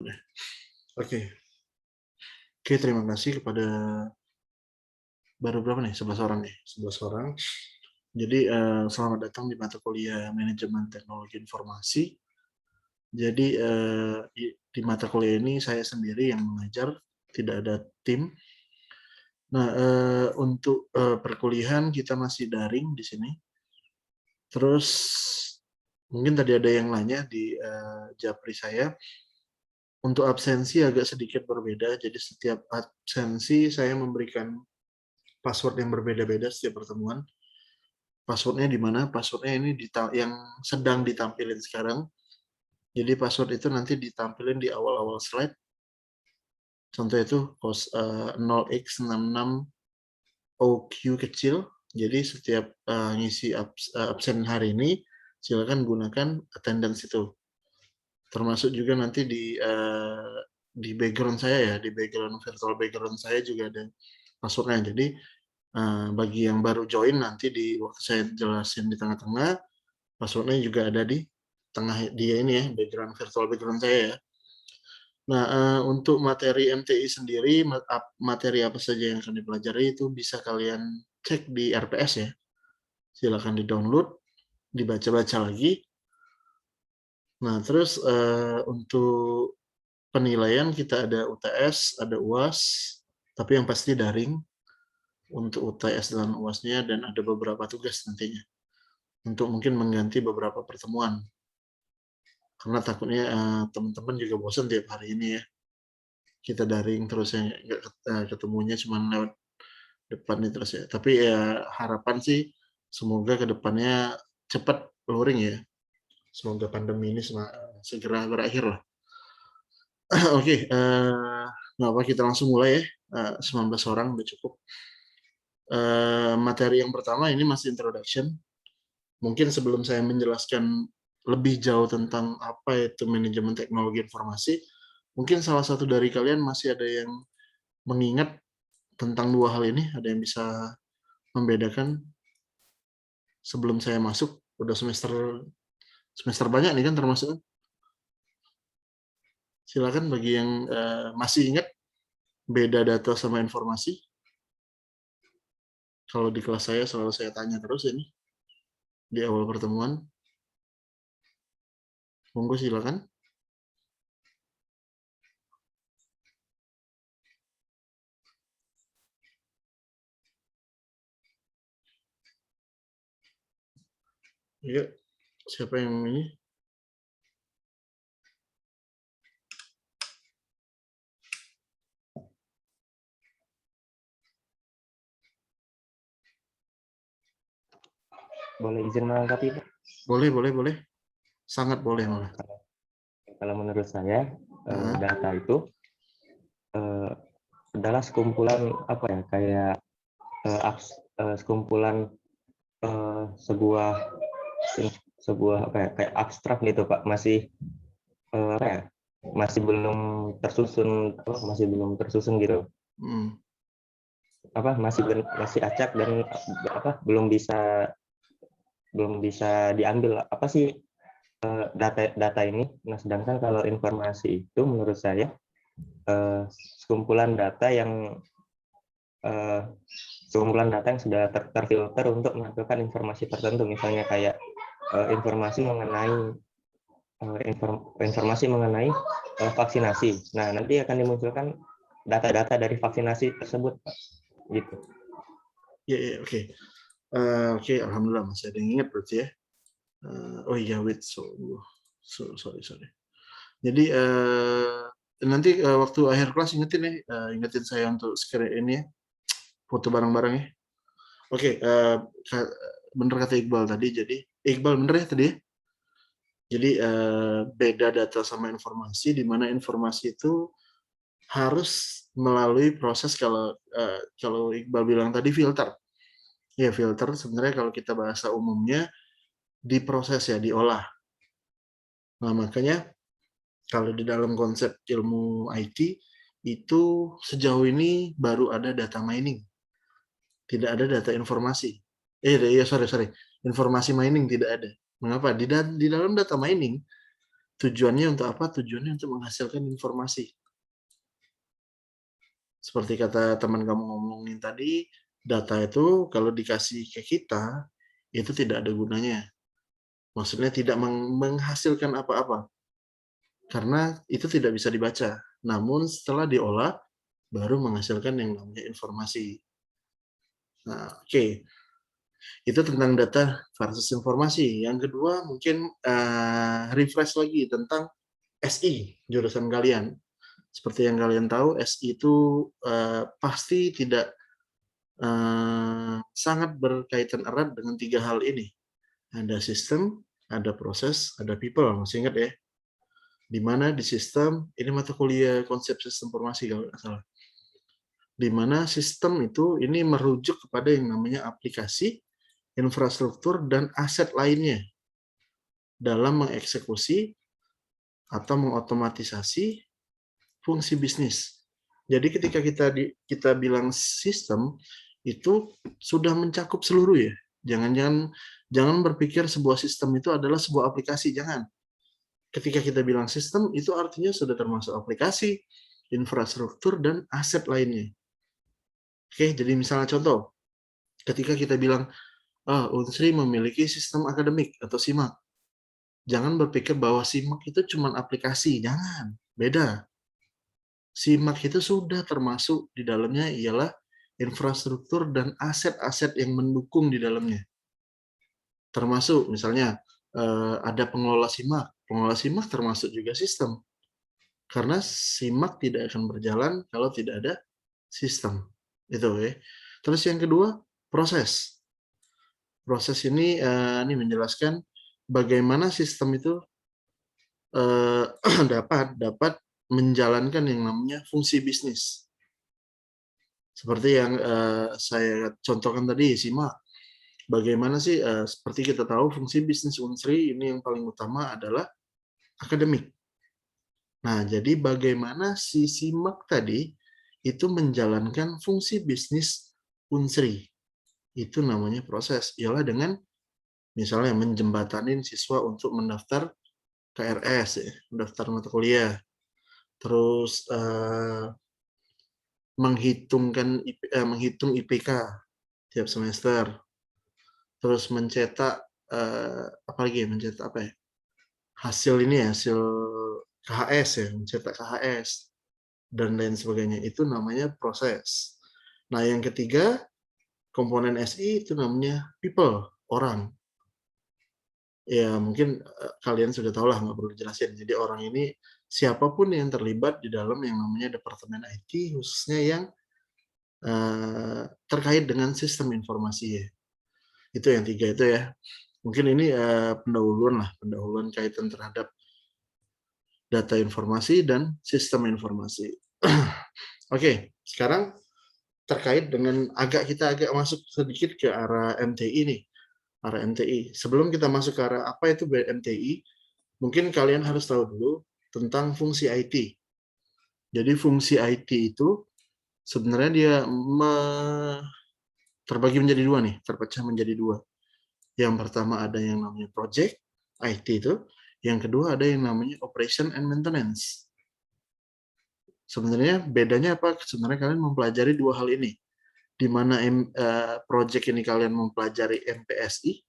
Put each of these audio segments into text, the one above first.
Oke. Oke, terima kasih kepada baru berapa nih? 11 orang nih, 11 orang. Jadi selamat datang di mata kuliah Manajemen Teknologi Informasi. Jadi di mata kuliah ini saya sendiri yang mengajar, tidak ada tim. Nah, untuk perkuliahan kita masih daring di sini. Terus mungkin tadi ada yang nanya di japri saya, untuk absensi agak sedikit berbeda. Jadi setiap absensi saya memberikan password yang berbeda-beda setiap pertemuan. Passwordnya di mana? Passwordnya ini yang sedang ditampilkan sekarang. Jadi password itu nanti ditampilkan di awal-awal slide. Contoh itu 0x66 OQ kecil. Jadi setiap ngisi absen hari ini, silakan gunakan attendance itu. Termasuk juga nanti di background saya ya, di background virtual background saya juga ada passwordnya. Jadi bagi yang baru join nanti di waktu saya jelasin di tengah-tengah, passwordnya juga ada di tengah dia ini ya, background virtual background saya ya. Nah, untuk materi MTI sendiri, materi apa saja yang akan dipelajari itu bisa kalian cek di RPS ya. Silakan di-download, dibaca-baca lagi. Nah, terus untuk penilaian kita ada UTS, ada UAS, tapi yang pasti daring untuk UTS dan UASnya, dan ada beberapa tugas nantinya untuk mungkin mengganti beberapa pertemuan. Karena takutnya teman-teman juga bosan tiap hari ini ya. Kita daring terus ya, ketemunya cuma lewat depan nih terus ya. Tapi ya harapan sih semoga kedepannya cepat luring ya. Semoga pandemi ini segera berakhir lah. Oke, nggak apa kita langsung mulai ya. 19 orang udah cukup. Materi yang pertama ini masih introduction. Mungkin sebelum saya menjelaskan lebih jauh tentang apa itu manajemen teknologi informasi, mungkin salah satu dari kalian masih ada yang mengingat tentang dua hal ini, ada yang bisa membedakan sebelum saya masuk, udah semester banyak nih kan termasuk. Silakan bagi yang masih ingat beda data sama informasi. Kalau di kelas saya selalu saya tanya terus ini di awal pertemuan. Monggo silakan. Iya, siapa yang ini? Boleh izin menanggapi, Pak? Boleh. Sangat boleh malah. Kalau menurut saya, data itu adalah sekumpulan apa ya, kayak sekumpulan sebuah apa ya, kayak abstrak gitu, Pak. Masih apa ya, masih belum tersusun gitu. Masih acak dan apa belum bisa diambil apa sih data ini. Nah, sedangkan kalau informasi itu menurut saya sekumpulan data yang sudah terfilter untuk menampilkan informasi tertentu, misalnya kayak informasi mengenai vaksinasi. Nah, nanti akan dimunculkan data-data dari vaksinasi tersebut, Pak. Gitu. Ya, oke. Oke, alhamdulillah masih ada yang ingat berarti ya. Oh iya, wait, sorry. Jadi nanti waktu akhir kelas ingetin saya untuk screen ini ya, foto bareng-bareng ya. Oke, bener kata Iqbal tadi. Jadi Iqbal bener ya tadi ya. Jadi beda data sama informasi, di mana informasi itu harus melalui proses kalau Iqbal bilang tadi filter. Ya filter sebenarnya kalau kita bahasa umumnya diproses ya, diolah. Nah makanya kalau di dalam konsep ilmu IT itu sejauh ini baru ada data mining, tidak ada data informasi. Sorry, informasi mining tidak ada. Mengapa? Di dalam data mining Tujuannya untuk apa? Tujuannya untuk menghasilkan informasi. Seperti kata teman kamu ngomongin tadi, data itu kalau dikasih ke kita, itu tidak ada gunanya. Maksudnya tidak menghasilkan apa-apa. Karena itu tidak bisa dibaca. Namun setelah diolah, baru menghasilkan yang namanya informasi. Nah, oke. Itu tentang data versus informasi. Yang kedua mungkin refresh lagi tentang SI, jurusan kalian. Seperti yang kalian tahu, SI itu pasti tidak sangat berkaitan erat dengan 3 hal ini. Ada sistem, ada proses, ada people. Masih ingat ya? Di mana di sistem, ini mata kuliah konsep sistem informasi kalau nggak salah. Di mana sistem itu ini merujuk kepada yang namanya aplikasi, infrastruktur, dan aset lainnya dalam mengeksekusi atau mengotomatisasi fungsi bisnis. Jadi ketika kita bilang sistem, itu sudah mencakup seluruh ya. Jangan berpikir sebuah sistem itu adalah sebuah aplikasi, jangan. Ketika kita bilang sistem, itu artinya sudah termasuk aplikasi, infrastruktur, dan aset lainnya. Oke, jadi misalnya contoh, ketika kita bilang, Unsri memiliki sistem akademik atau SIMAK. Jangan berpikir bahwa SIMAK itu cuma aplikasi, jangan. Beda. SIMAK itu sudah termasuk di dalamnya ialah infrastruktur dan aset-aset yang mendukung di dalamnya. Termasuk misalnya ada pengelola SIMAK. Pengelola SIMAK termasuk juga sistem. Karena SIMAK tidak akan berjalan kalau tidak ada sistem. Itu ya. Terus yang kedua, proses. Proses ini menjelaskan bagaimana sistem itu dapat menjalankan yang namanya fungsi bisnis. Seperti yang saya contohkan tadi, SIMAK. Bagaimana sih, seperti kita tahu fungsi bisnis Unsri ini yang paling utama adalah akademik. Nah, jadi bagaimana si SIMAK tadi itu menjalankan fungsi bisnis Unsri. Itu namanya proses. Ialah dengan misalnya menjembatanin siswa untuk mendaftar KRS, ya, mendaftar mata kuliah. Terus menghitung IPK tiap semester. Terus mencetak hasil ini ya, hasil KHS ya, mencetak KHS dan lain sebagainya. Itu namanya proses. Nah, yang ketiga komponen SI itu namanya people, orang. Ya mungkin kalian sudah tahu lah, nggak perlu dijelasin. Jadi orang ini siapapun yang terlibat di dalam yang namanya departemen IT, khususnya yang terkait dengan sistem informasi ya. Itu yang tiga itu ya. Mungkin ini pendahuluan kaitan terhadap data informasi dan sistem informasi. Oke, sekarang terkait dengan kita agak masuk sedikit ke arah MTI nih. Arah MTI. Sebelum kita masuk ke arah apa itu MTI, mungkin kalian harus tahu dulu tentang fungsi IT. Jadi fungsi IT itu sebenarnya dia terbagi menjadi dua nih, terpecah menjadi dua. Yang pertama ada yang namanya project IT itu, yang kedua ada yang namanya operation and maintenance. Sebenarnya bedanya apa? Sebenarnya kalian mempelajari dua hal ini. Di mana project ini kalian mempelajari MPSI,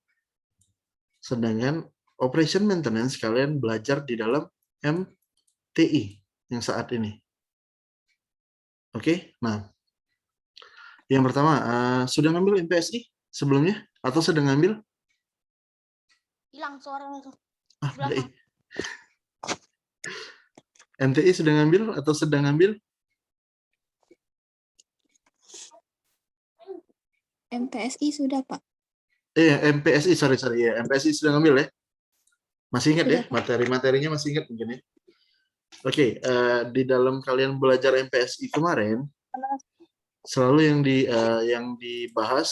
sedangkan operation maintenance kalian belajar di dalam MTI yang saat ini. Oke, nah yang pertama sudah ngambil MPSI sebelumnya atau sedang ngambil? Hilang suaranya tuh. MTI sudah ngambil atau sedang ngambil? MPSI sudah, Pak. MPSI, sorry ya, MPSI sudah ngambil ya? Masih ingat ya? Sudah, Materi-materinya masih ingat mungkin ya? Oke, di dalam kalian belajar MPSI kemarin, selalu yang dibahas,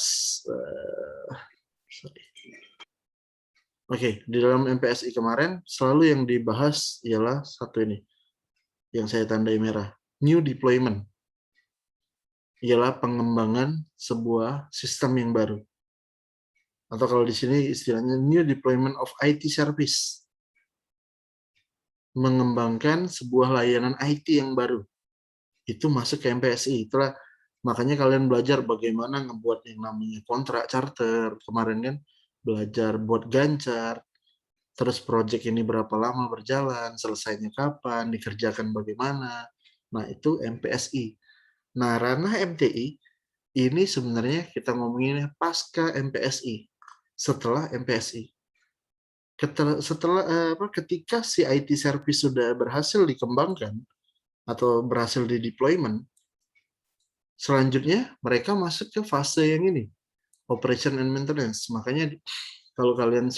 di dalam MPSI kemarin selalu yang dibahas ialah satu ini, yang saya tandai merah, new deployment, ialah pengembangan sebuah sistem yang baru. Atau kalau di sini istilahnya new deployment of IT service. mengembangkan sebuah layanan IT yang baru. Itu masuk ke MPSI. Itulah makanya kalian belajar bagaimana ngebuat yang namanya kontrak charter. Kemarin kan belajar buat gancar, terus project ini berapa lama berjalan, selesainya kapan, dikerjakan bagaimana. Nah, itu MPSI. Nah, ranah MTI ini sebenarnya kita ngomonginnya pasca MPSI, setelah MPSI. Ketika si IT service sudah berhasil dikembangkan atau berhasil di deployment, selanjutnya mereka masuk ke fase yang ini, operation and maintenance. Makanya kalau kalian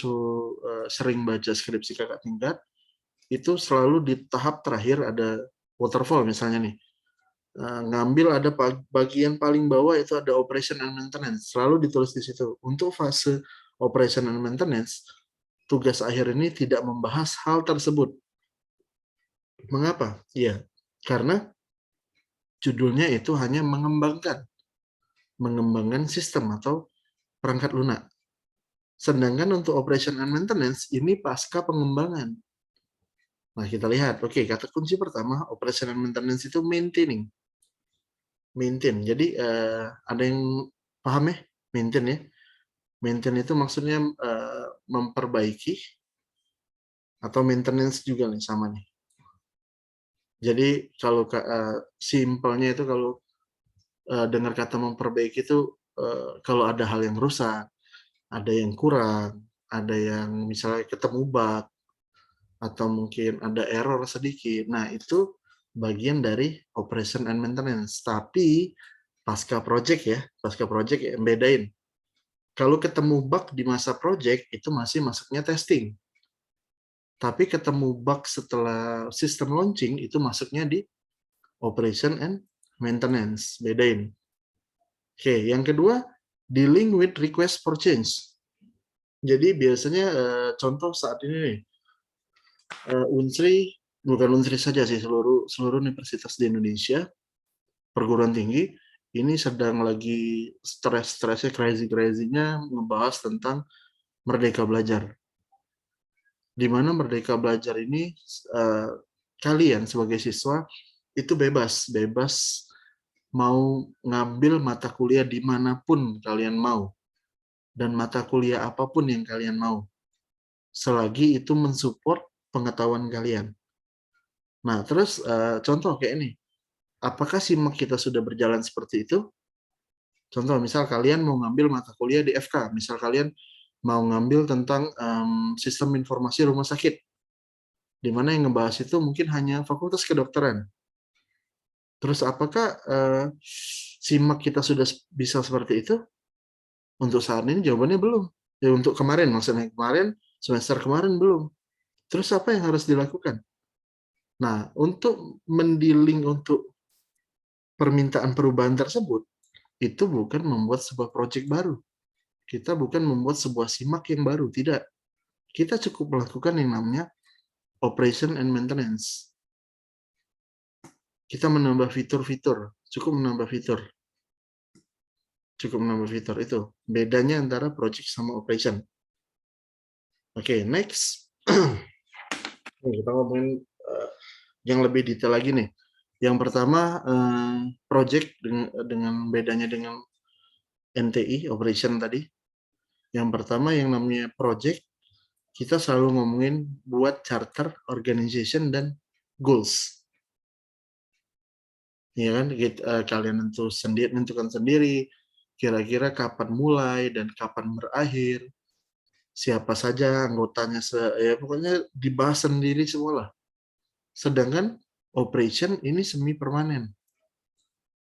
sering baca skripsi kakak tingkat, itu selalu di tahap terakhir ada waterfall misalnya nih. Ngambil ada bagian paling bawah itu ada operation and maintenance. Selalu ditulis di situ. Untuk fase operation and maintenance, tugas akhir ini tidak membahas hal tersebut. Mengapa? Ya, karena judulnya itu hanya mengembangkan sistem atau perangkat lunak. Sedangkan untuk operation and maintenance ini pasca pengembangan. Nah, kita lihat. Oke, kata kunci pertama operation and maintenance itu maintaining. Maintain. Jadi ada yang paham ya? Maintain ya. Maintain itu maksudnya memperbaiki atau maintenance juga nih sama nih. Jadi kalau simpelnya itu kalau dengar kata memperbaiki itu kalau ada hal yang rusak, ada yang kurang, ada yang misalnya ketemu bug, atau mungkin ada error sedikit. Nah, itu bagian dari operation and maintenance. Tapi pasca project ya bedain. Kalau ketemu bug di masa project itu masih masuknya testing. Tapi ketemu bug setelah sistem launching itu masuknya di operation and maintenance. Bedain. Oke, yang kedua, dealing with request for change. Jadi biasanya contoh saat ini nih, Unsri, bukan Unsri saja sih, seluruh universitas di Indonesia, perguruan tinggi, ini sedang lagi stres-stresnya, crazy-crazy-nya ngebahas tentang Merdeka Belajar. Di mana Merdeka Belajar ini, kalian sebagai siswa, itu bebas mau ngambil mata kuliah dimanapun kalian mau, dan mata kuliah apapun yang kalian mau, selagi itu mensupport pengetahuan kalian. Nah, terus contoh kayak ini. Apakah SIMAK kita sudah berjalan seperti itu? Contoh, misal kalian mau ngambil mata kuliah di FK, misal kalian mau ngambil tentang sistem informasi rumah sakit, di mana yang ngebahas itu mungkin hanya fakultas kedokteran. Terus apakah SIMAK kita sudah bisa seperti itu? Untuk saat ini jawabannya belum. Ya, untuk kemarin, maksudnya kemarin, semester kemarin belum. Terus apa yang harus dilakukan? Nah, untuk mendealing untuk permintaan perubahan tersebut, itu bukan membuat sebuah proyek baru. Kita bukan membuat sebuah SIMAK yang baru, tidak. Kita cukup melakukan yang namanya operation and maintenance. Kita menambah fitur-fitur, cukup menambah fitur. Cukup menambah fitur, itu. Bedanya antara project sama operation. Oke, next. Kita ngomongin yang lebih detail lagi nih. Yang pertama, project dengan bedanya dengan NTI, operation tadi. Yang pertama yang namanya project, kita selalu ngomongin buat charter, organization, dan goals. Ya kan, kalian nentukan sendiri, kira-kira kapan mulai dan kapan berakhir, siapa saja anggotanya, ya pokoknya dibahas sendiri semua lah. Sedangkan operation ini semi permanen.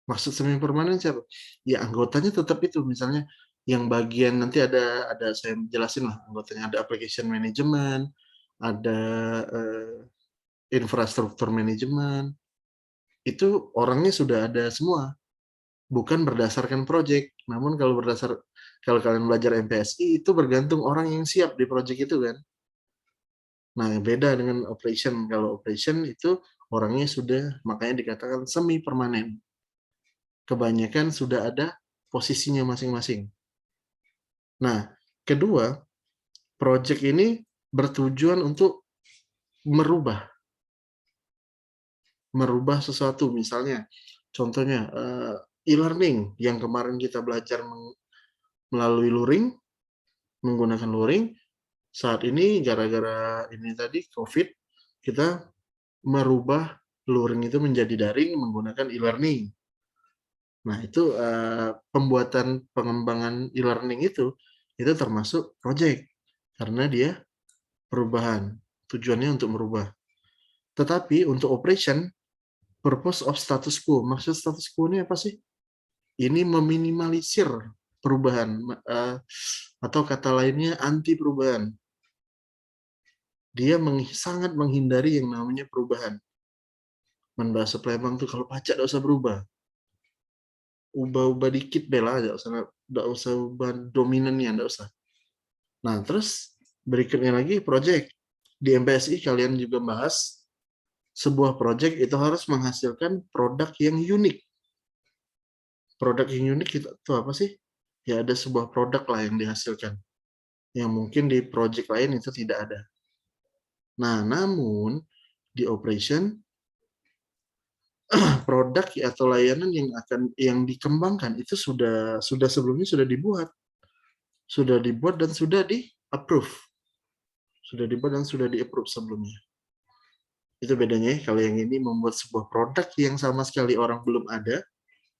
Maksud semi permanen siapa? Ya anggotanya tetap itu, misalnya yang bagian nanti ada saya jelasin lah anggotanya, ada application management, ada infrastruktur management, itu orangnya sudah ada semua, bukan berdasarkan project. Namun kalau kalian belajar MPSI itu bergantung orang yang siap di project itu kan. Nah, beda dengan operation. Kalau operation itu orangnya sudah, makanya dikatakan semi permanen. Kebanyakan sudah ada posisinya masing-masing. Nah, kedua, project ini bertujuan untuk merubah merubah sesuatu, misalnya contohnya e-learning yang kemarin kita belajar melalui luring, menggunakan luring, saat ini gara-gara ini tadi COVID, kita merubah luring itu menjadi daring menggunakan e-learning. Nah, itu pembuatan pengembangan e-learning itu termasuk project karena dia perubahan, tujuannya untuk merubah. Tetapi untuk operation, purpose of status quo, maksud status quo ini apa sih? Ini meminimalisir perubahan, atau kata lainnya anti perubahan. Dia sangat menghindari yang namanya perubahan. Bahasa Palembang tuh kalau pajak tidak usah berubah. Ubah-ubah dikit bela, tidak usah ubah dominannya, tidak usah. Nah, terus berikutnya lagi project. Di MPSI kalian juga bahas sebuah project itu harus menghasilkan produk yang unik. Produk yang unik itu apa sih? Ya ada sebuah produk lah yang dihasilkan. Yang mungkin di project lain itu tidak ada. Nah, namun di operation produk atau layanan yang dikembangkan itu sudah sebelumnya sudah dibuat dan sudah di-approve. Sudah dibuat dan sudah di-approve sebelumnya. Itu bedanya ya, kalau yang ini membuat sebuah produk yang sama sekali orang belum ada,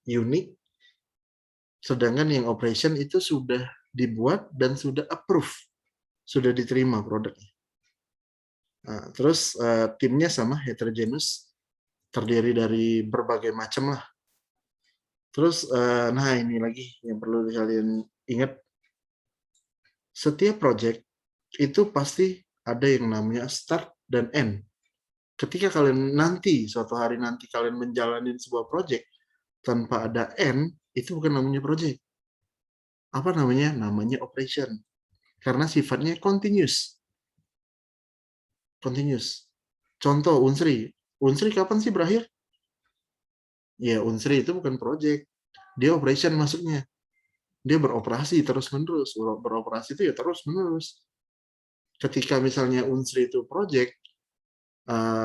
unik, sedangkan yang operation itu sudah dibuat dan sudah approve, sudah diterima produknya. Nah, terus timnya sama, heterogeneous, terdiri dari berbagai macam lah. Terus, nah ini lagi yang perlu kalian ingat, setiap project itu pasti ada yang namanya start dan end. Ketika kalian suatu hari nanti kalian menjalani sebuah project tanpa ada end, itu bukan namanya project. Apa namanya? Namanya operation. Karena sifatnya continuous. Contoh Unsri. Unsri kapan sih berakhir? Ya, Unsri itu bukan project. Dia operation masuknya. Dia beroperasi terus-menerus. Beroperasi itu ya terus-menerus. Ketika misalnya Unsri itu project,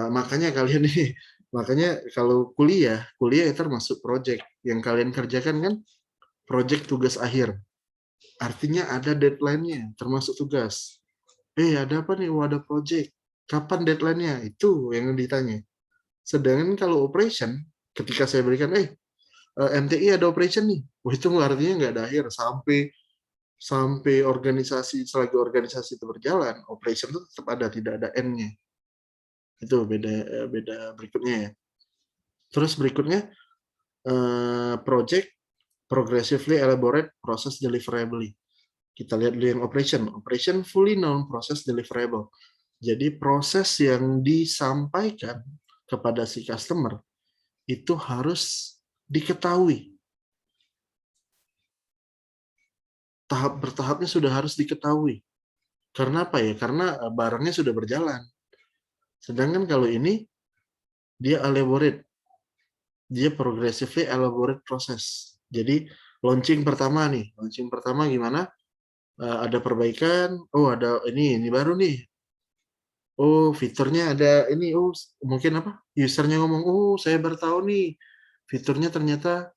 makanya kalian nih, makanya kalau kuliah itu termasuk project. Yang kalian kerjakan kan project tugas akhir. Artinya ada deadline-nya, termasuk tugas. Ada apa nih? Ada project. Kapan deadline-nya? Itu yang ditanya. Sedangkan kalau operation, ketika saya berikan, MTI ada operation nih. Itu artinya nggak ada akhir. Sampai organisasi, selagi organisasi itu berjalan, operation itu tetap ada, tidak ada end-nya. Itu beda berikutnya ya. Terus berikutnya, project progressively elaborate process deliverable. Kita lihat dulu yang operation. Operation fully known process deliverable. Jadi proses yang disampaikan kepada si customer itu harus diketahui. Bertahapnya sudah harus diketahui. Karena apa ya? Karena barangnya sudah berjalan. Sedangkan kalau ini dia elaborate. Dia progressively elaborate proses. Jadi launching pertama nih. Launching pertama gimana? Ada perbaikan. Ada ini baru nih. Fiturnya ada ini. Mungkin apa? Usernya ngomong, saya baru tahu nih. Fiturnya ternyata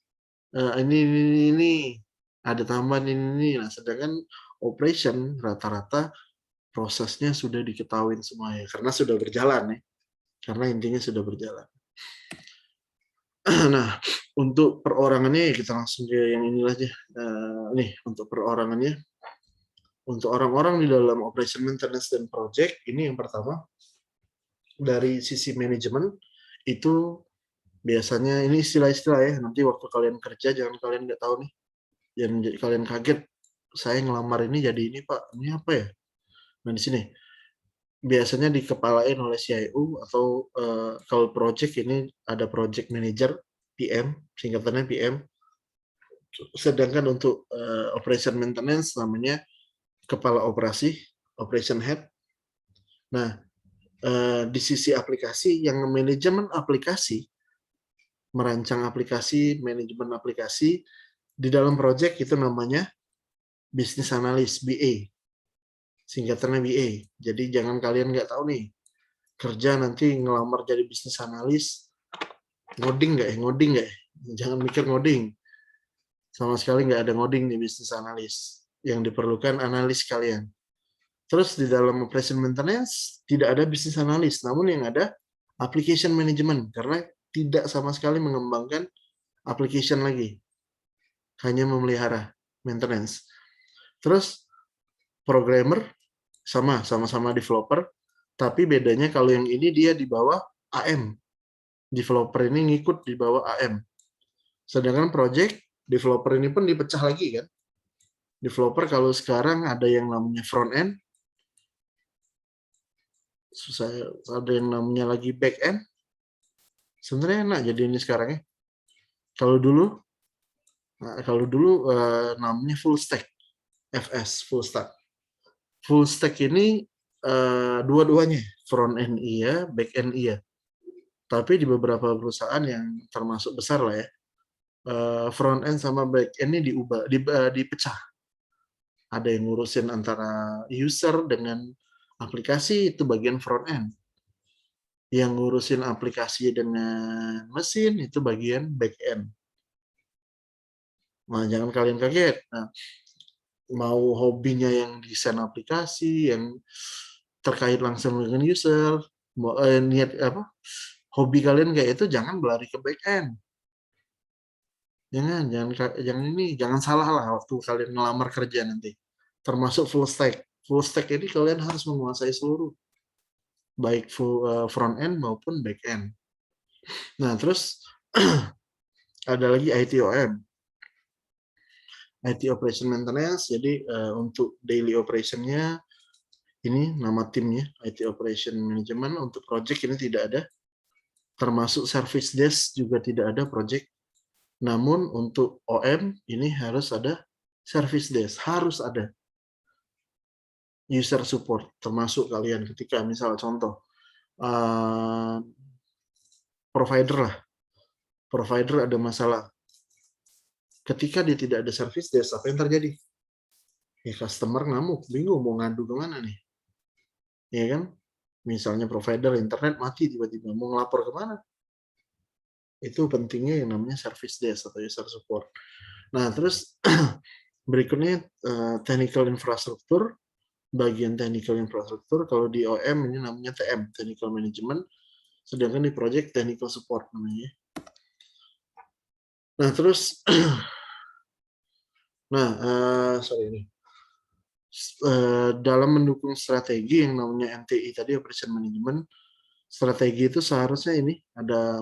ini. Ada tambahan ini. Nah, sedangkan operation rata-rata prosesnya sudah diketahui semua ya. Karena sudah berjalan ya. Karena intinya sudah berjalan. Nah, untuk perorangannya kita langsung ke yang ini aja. Nih, untuk perorangannya. Untuk orang-orang di dalam operation maintenance dan project, ini yang pertama, dari sisi manajemen, itu biasanya, ini istilah-istilah ya, nanti waktu kalian kerja, jangan kalian nggak tahu nih, jangan kalian kaget, saya ngelamar ini jadi ini Pak, ini apa ya? Nah di sini, biasanya dikepalain oleh CIO, atau kalau project ini ada project manager, PM, singkatannya PM, sedangkan untuk operation maintenance namanya kepala operasi, operation head. Nah, di sisi aplikasi, yang manajemen aplikasi, merancang aplikasi, manajemen aplikasi, di dalam project itu namanya business analyst, BA. Singkatannya BA. Jadi jangan kalian nggak tahu nih, kerja nanti ngelamar jadi business analyst, Ngoding nggak ya? Ngoding nggak ya? Jangan mikir ngoding. Sama sekali nggak ada ngoding di bisnis analis. Yang diperlukan analis kalian. Terus di dalam operation maintenance tidak ada bisnis analis, namun yang ada application management karena tidak sama sekali mengembangkan application lagi. Hanya memelihara maintenance. Terus programmer sama-sama developer, tapi bedanya kalau yang ini dia di bawah AM. Developer ini ngikut di bawah AM. Sedangkan project developer ini pun dipecah lagi kan. Developer kalau sekarang ada yang namanya front end, ada yang namanya lagi back end. Sebenarnya enak jadi ini sekarang ya. Kalau dulu namanya full stack, FS full stack. Full stack ini dua-duanya, front end iya, back end iya. Tapi di beberapa perusahaan yang termasuk besar lah ya, front end sama back end ini dipecah. Ada yang ngurusin antara user dengan aplikasi, itu bagian front end. Yang ngurusin aplikasi dengan mesin, itu bagian back end. Nah, jangan kalian kaget. Nah, mau hobinya yang desain aplikasi, yang terkait langsung dengan user, niat hobi kalian kayak itu, jangan berlari ke back end. Jangan salah lah waktu kalian ngelamar kerja nanti. Termasuk full stack. Full stack ini kalian harus menguasai seluruh, baik front end maupun back end. Nah, terus ada lagi ITOM. IT Operation Maintenance. Jadi untuk daily operation-nya ini nama timnya IT Operation Management. Untuk project ini tidak ada. Termasuk service desk juga tidak ada project. Namun untuk OM ini harus ada service desk, harus ada user support, termasuk kalian ketika misal contoh provider ada masalah, ketika dia tidak ada service desk, apa yang terjadi? Ya customer ngamuk, bingung mau ngadu kemana nih, ya kan? Misalnya provider internet mati tiba-tiba, mau ngelapor kemana? Itu pentingnya yang namanya service desk atau user support. Nah, terus berikutnya technical infrastructure. Bagian technical infrastructure, kalau di OM ini namanya TM, technical management, sedangkan di project technical support namanya. Nah, terus dalam mendukung strategi yang namanya MTI tadi, operation management, strategi itu seharusnya ini ada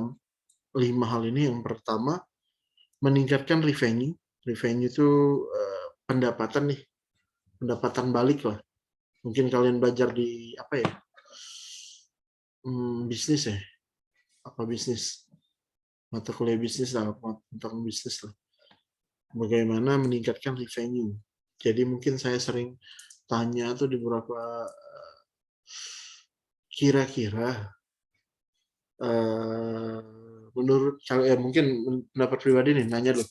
5 hal ini. Yang pertama, meningkatkan revenue. Revenue itu pendapatan nih, pendapatan balik lah. Mungkin kalian belajar di apa ya? Bisnis ya? Apa bisnis? Mata kuliah bisnis lah, tentang bisnis lah. Bagaimana meningkatkan revenue. Jadi mungkin saya sering tanya tuh di beberapa, kira-kira menurut kalian, mungkin pendapat pribadi nih, nanya loh,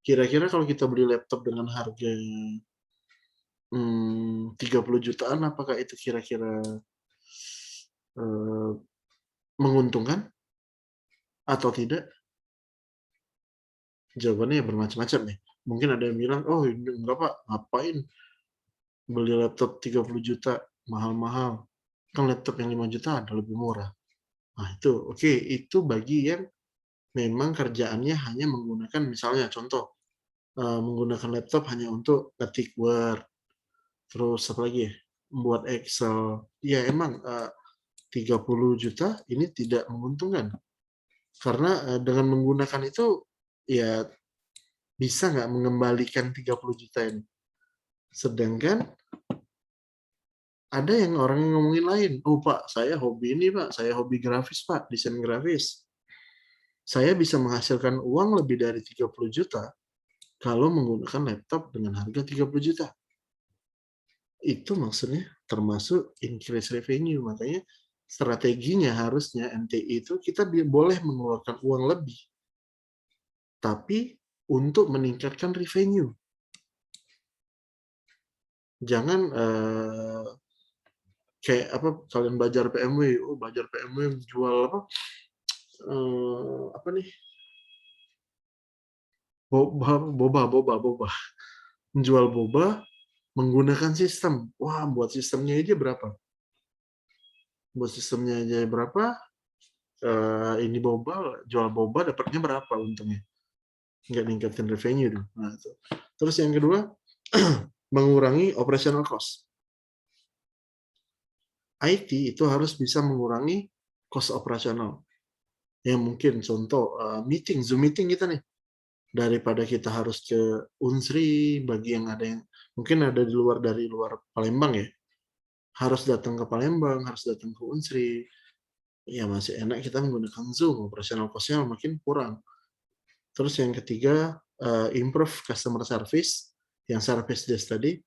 kira-kira kalau kita beli laptop dengan harga 30 jutaan, apakah itu kira-kira menguntungkan atau tidak? Jawabannya bermacam-macam ya. Mungkin ada yang bilang, oh enggak Pak, ngapain beli laptop 30 juta, mahal-mahal. Kan laptop yang 5 juta ada lebih murah. Nah itu, oke, itu bagi yang memang kerjaannya hanya menggunakan, misalnya contoh, menggunakan laptop hanya untuk ngetik Word, terus apa lagi ya, membuat Excel. Ya emang 30 juta ini tidak menguntungkan. Karena dengan menggunakan itu, ya bisa nggak mengembalikan 30 juta ini. Sedangkan ada yang orang yang ngomongin lain, oh Pak, saya hobi ini Pak, saya hobi grafis Pak, desain grafis. Saya bisa menghasilkan uang lebih dari 30 juta kalau menggunakan laptop dengan harga 30 juta. Itu maksudnya termasuk increase revenue. Makanya strateginya harusnya MTI itu kita boleh mengeluarkan uang lebih, tapi untuk meningkatkan revenue. Jangan kayak apa, kalian belajar PMW, belajar PMW jual apa, apa nih? Boba. Menjual boba menggunakan sistem. Wah, buat sistemnya aja berapa? Buat sistemnya aja berapa? Ini boba, jual boba dapatnya berapa untungnya? Nggak ningkatin revenue dong. Nah, itu. Terus yang kedua, mengurangi operational cost. IT itu harus bisa mengurangi cost operasional. Yang mungkin contoh Zoom meeting kita nih. Daripada kita harus ke Unsri, bagi yang ada yang mungkin ada dari luar Palembang ya, harus datang ke Palembang, harus datang ke Unsri, ya masih enak kita menggunakan Zoom, operational cost-nya makin kurang. Terus yang ketiga, improve customer service, yang service desk tadi.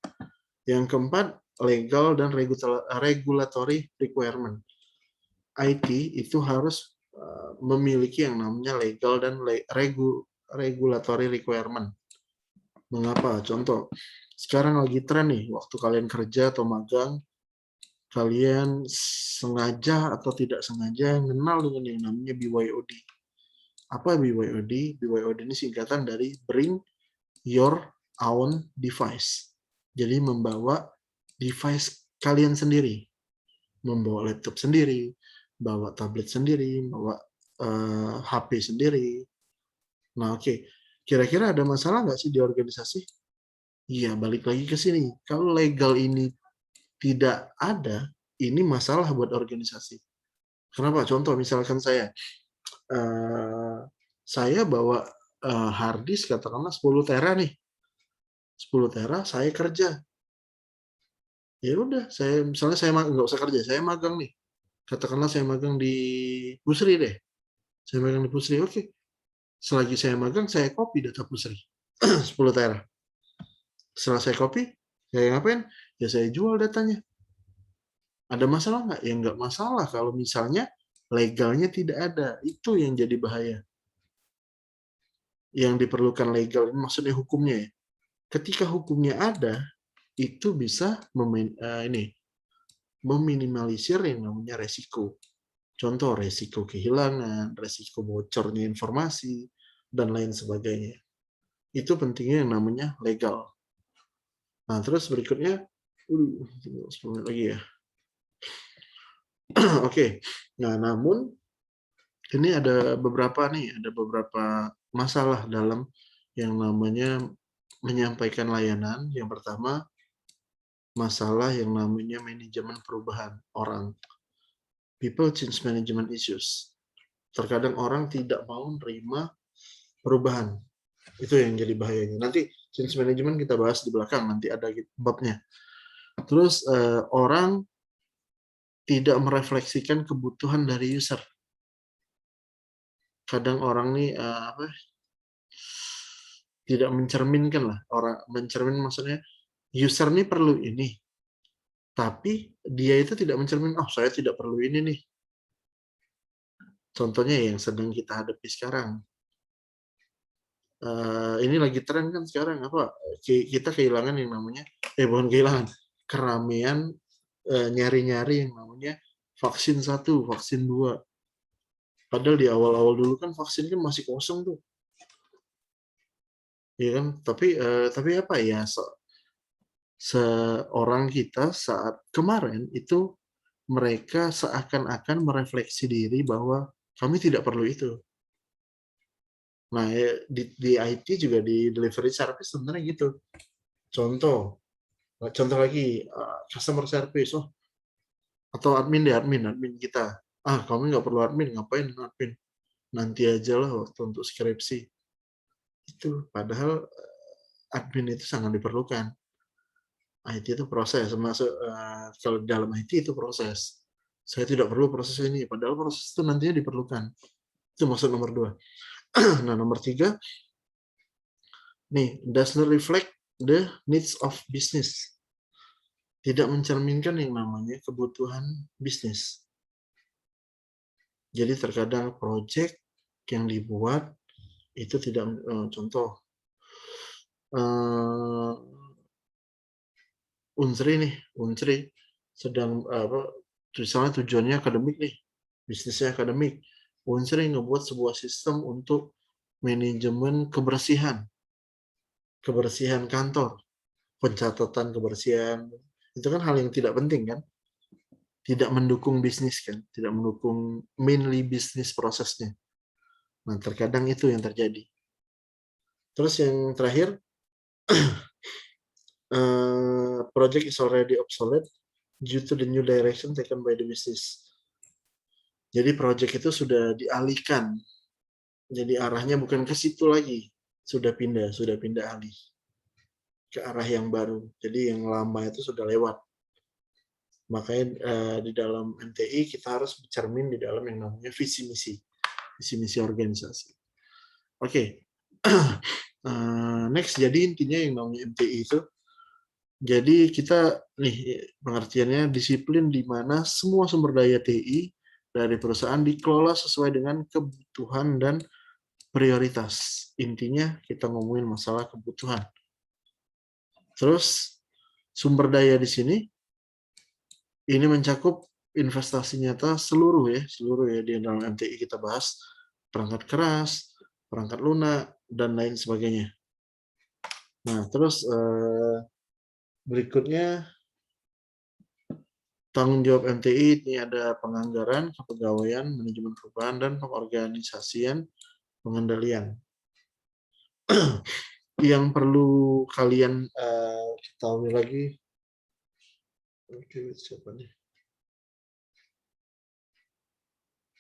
Yang keempat, legal dan regulatory requirement. IT itu harus memiliki yang namanya legal dan regulatory requirement. Mengapa? Contoh, sekarang lagi tren nih, waktu kalian kerja atau magang, kalian sengaja atau tidak sengaja kenal dengan yang namanya BYOD. Apa BYOD? BYOD ini singkatan dari Bring Your Own Device. Jadi membawa device kalian sendiri. Membawa laptop sendiri, bawa tablet sendiri, bawa HP sendiri. Nah, oke. Kira-kira ada masalah nggak sih di organisasi? Iya, balik lagi ke sini. Kalau legal ini tidak ada, ini masalah buat organisasi. Kenapa? Contoh, misalkan saya bawa hard disk katakanlah 10 tera nih. 10 tera, saya kerja. Ya udah, misalnya saya nggak usah kerja, saya magang nih. Katakanlah saya magang di Pusri deh. Saya magang di Pusri, oke. Selagi saya magang, saya copy data Pusri. 10 tera. Setelah saya copy, saya ngapain? Ya saya jual datanya. Ada masalah nggak? Ya nggak masalah kalau misalnya legalnya tidak ada. Itu yang jadi bahaya. Yang diperlukan legal, maksudnya hukumnya ya. Ketika hukumnya ada, itu bisa meminimalisir yang namanya resiko. Contoh, resiko kehilangan, resiko bocornya informasi, dan lain sebagainya. Itu pentingnya yang namanya legal. Nah, terus berikutnya, 10 menit lagi ya. Oke. Nah, namun ini ada beberapa masalah dalam yang namanya menyampaikan layanan. Yang pertama, masalah yang namanya manajemen perubahan orang. People change management issues. Terkadang orang tidak mau menerima perubahan. Itu yang jadi bahayanya. Nanti change management kita bahas di belakang, nanti ada babnya. Terus orang tidak merefleksikan kebutuhan dari user. Kadang orang nih tidak mencerminkan lah. Maksudnya user nih perlu ini, tapi dia itu tidak mencerminkan, oh saya tidak perlu ini nih. Contohnya yang sedang kita hadapi sekarang. Ini lagi tren kan sekarang apa? Kita kehilangan yang namanya, bukan kehilangan, keramaian nyari-nyari yang namanya vaksin 1, vaksin 2. Padahal di awal-awal dulu kan vaksin kan masih kosong tuh. Ya kan? Tapi apa ya? Seorang kita saat kemarin itu mereka seakan-akan merefleksi diri bahwa kami tidak perlu itu. Nah, di IT juga di delivery service sebenarnya gitu. Contoh lagi customer service, atau admin kita. Kamu nggak perlu admin, ngapain admin? Nanti aja lah waktu untuk skripsi. Itu padahal admin itu sangat diperlukan. IT itu proses, masuk kalau dalam IT itu proses. Saya tidak perlu proses ini, padahal proses itu nantinya diperlukan. Itu maksud nomor 2. Nah, nomor 3, nih, does not reflect the needs of business. Tidak mencerminkan yang namanya kebutuhan bisnis. Jadi terkadang project yang dibuat itu tidak, contoh, Unsri sedang misalnya tujuannya akademik nih, bisnisnya akademik, Unsur yang ngebuat sebuah sistem untuk manajemen kebersihan kantor, pencatatan kebersihan, itu kan hal yang tidak penting kan, tidak mendukung bisnis kan, tidak mendukung mainly bisnis prosesnya. Nah, terkadang itu yang terjadi. Terus yang terakhir, project is already obsolete due to the new direction taken by the business. Jadi project itu sudah dialihkan. Jadi arahnya bukan ke situ lagi. Sudah pindah alih ke arah yang baru. Jadi yang lama itu sudah lewat. Makanya di dalam MTI kita harus bercermin di dalam yang namanya visi misi organisasi. Oke. Next, jadi intinya yang namanya MTI itu, jadi kita nih pengertiannya disiplin di mana semua sumber daya TI dari perusahaan dikelola sesuai dengan kebutuhan dan prioritas. Intinya kita ngomongin masalah kebutuhan. Terus sumber daya di sini ini mencakup investasi nyata seluruh ya di dalam MTI kita bahas perangkat keras, perangkat lunak dan lain sebagainya. Nah, terus berikutnya tanggung jawab MTI ini ada penganggaran, kepegawaian, manajemen perubahan, dan pengorganisasian, pengendalian. Yang perlu kalian ketahui lagi, oke, siapa nih?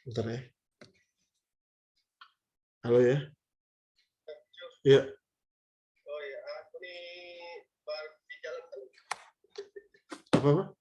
Bentar ya. Halo ya. Iya. Oh ya, aku nih baru di jalan. Apa?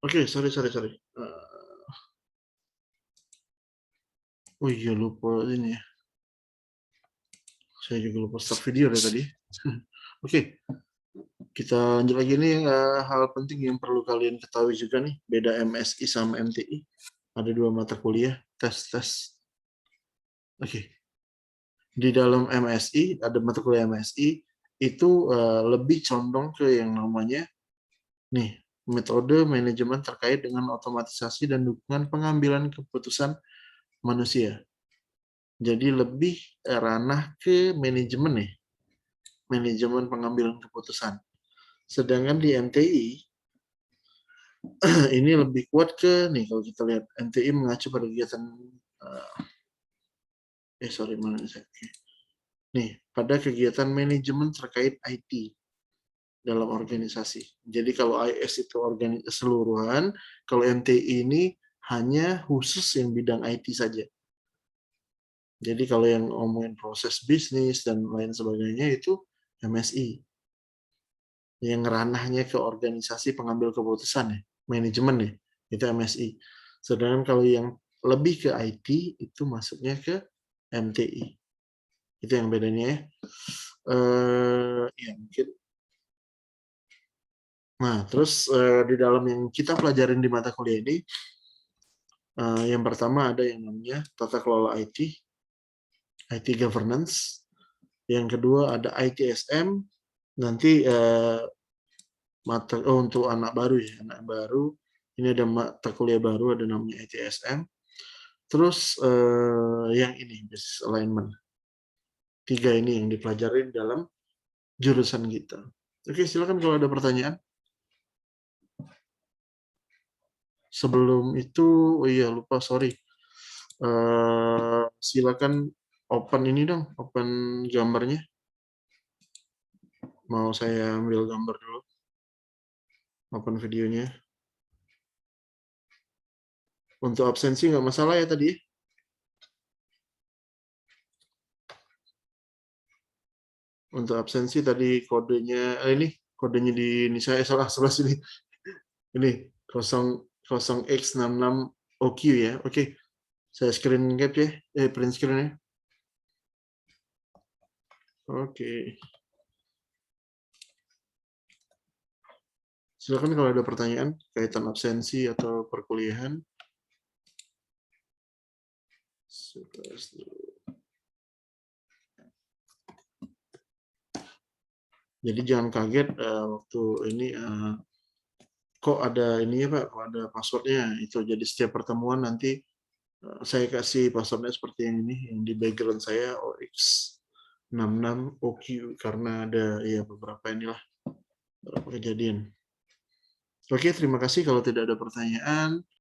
Oke, sorry. Oh iya, lupa ini ya. Saya juga lupa start video dari tadi. Oke, kita lanjut lagi nih. Hal penting yang perlu kalian ketahui juga nih, beda MSI sama MTI. Ada 2 mata kuliah, tes. Oke. Di dalam MSI, ada mata kuliah MSI, itu lebih condong ke yang namanya nih, metode manajemen terkait dengan otomatisasi dan dukungan pengambilan keputusan manusia. Jadi lebih ranah ke manajemen ya, manajemen pengambilan keputusan. Sedangkan di MTI ini lebih kuat ke nih, kalau kita lihat MTI mengacu pada kegiatan mana saya? Nih, pada kegiatan manajemen terkait IT dalam organisasi. Jadi kalau IS itu keseluruhan, kalau MTI ini hanya khusus yang bidang IT saja. Jadi kalau yang ngomongin proses bisnis dan lain sebagainya itu MSI. Yang ranahnya ke organisasi pengambil keputusan ya, manajemen ya, itu MSI. Sedangkan kalau yang lebih ke IT itu masuknya ke MTI. Itu yang bedanya ya. Ya mungkin. Nah, terus di dalam yang kita pelajarin di mata kuliah ini, yang pertama ada yang namanya tata kelola IT governance. Yang kedua ada ITSM. Nanti untuk anak baru ya, anak baru ini ada mata kuliah baru, ada namanya ITSM. Terus yang ini business alignment. 3 ini yang dipelajari dalam jurusan kita. Oke, silakan kalau ada pertanyaan. Sebelum itu, oh iya lupa, sorry. Silakan open ini dong, open gambarnya. Mau saya ambil gambar dulu. Open videonya. Untuk absensi nggak masalah ya tadi? Untuk absensi tadi kodenya, kodenya ini saya salah sini. Ini 0x66OQ ya. Oke. Saya screen cap ya. Print screen ya. Oke. Silakan kalau ada pertanyaan kaitan absensi atau perkuliahan. Jadi jangan kaget waktu ini kok ada ini ya Pak, kok ada passwordnya itu. Jadi setiap pertemuan nanti saya kasih passwordnya seperti yang ini, yang di background saya OX66OQ karena ada ya beberapa kejadian. Oke, terima kasih kalau tidak ada pertanyaan.